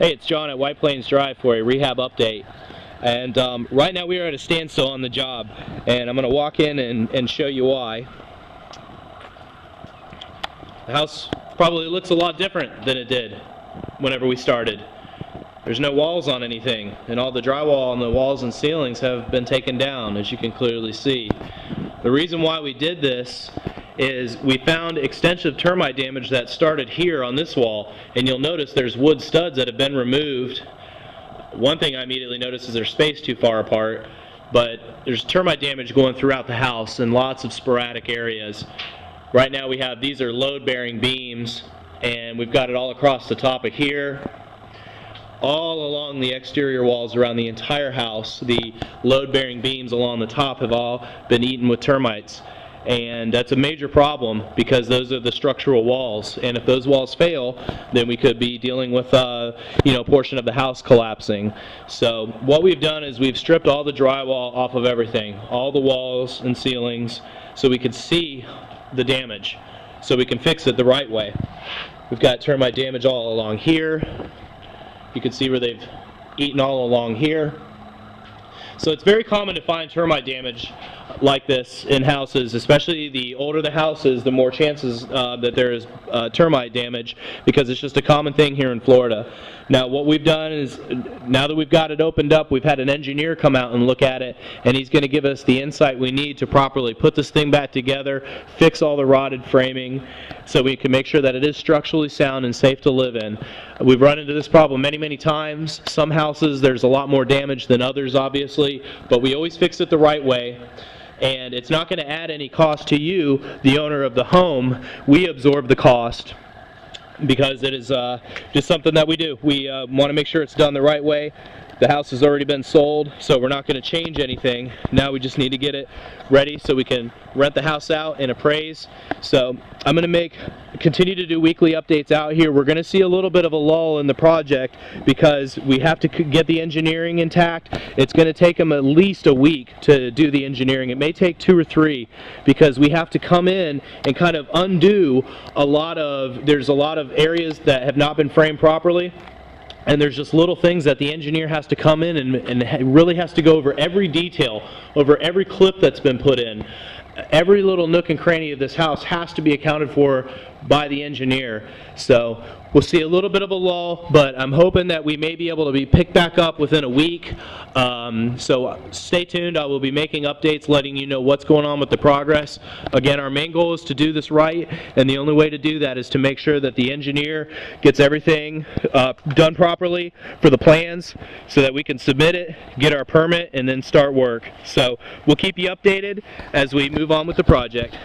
Hey, it's John at White Plains Drive for a rehab update. And right now we are at a standstill on the job, and I'm going to walk in and show you why. The house probably looks a lot different than it did whenever we started. There's no walls on anything, and all the drywall on the walls and ceilings have been taken down, as you can clearly see. The reason why we did this is we found extensive termite damage that started here on this wall, and you'll notice there's wood studs that have been removed. One thing I immediately noticed is they're spaced too far apart, but there's termite damage going throughout the house in lots of sporadic areas. Right now these are load-bearing beams, and we've got it all across the top of here, all along the exterior walls around the entire house. The load-bearing beams along the top have all been eaten with termites. And that's a major problem because those are the structural walls, and if those walls fail, then we could be dealing with a portion of the house collapsing. So what we've done is we've stripped all the drywall off of everything, all the walls and ceilings, so we can see the damage, so we can fix it the right way. We've got termite damage all along here. You can see where they've eaten all along here. So it's very common to find termite damage like this in houses, especially the older the house is, the more chances that there is termite damage, because it's just a common thing here in Florida. Now what we've done is, now that we've got it opened up, we've had an engineer come out and look at it, and he's going to give us the insight we need to properly put this thing back together, fix all the rotted framing, so we can make sure that it is structurally sound and safe to live in. We've run into this problem many times. Some houses there's a lot more damage than others, obviously, but we always fix it the right way. And it's not going to add any cost to you, the owner of the home. We absorb the cost because it is just something that we do. We want to make sure it's done the right way. The house has already been sold, so we're not going to change anything. Now we just need to get it ready so we can rent the house out and appraise. So I'm going to continue to do weekly updates out here. We're going to see a little bit of a lull in the project because we have to get the engineering intact. It's going to take them at least a week to do the engineering. It may take 2 or 3 because we have to come in and kind of undo there's a lot of areas that have not been framed properly. And there's just little things that the engineer has to come in and really has to go over every detail, over every clip that's been put in. Every little nook and cranny of this house has to be accounted for by the engineer. So we'll see a little bit of a lull, but I'm hoping that we may be able to be picked back up within a week. So stay tuned. I will be making updates letting you know what's going on with the progress. Again, our main goal is to do this right, and the only way to do that is to make sure that the engineer gets everything done properly for the plans so that we can submit it, get our permit, and then start work. So we'll keep you updated as we move on with the project.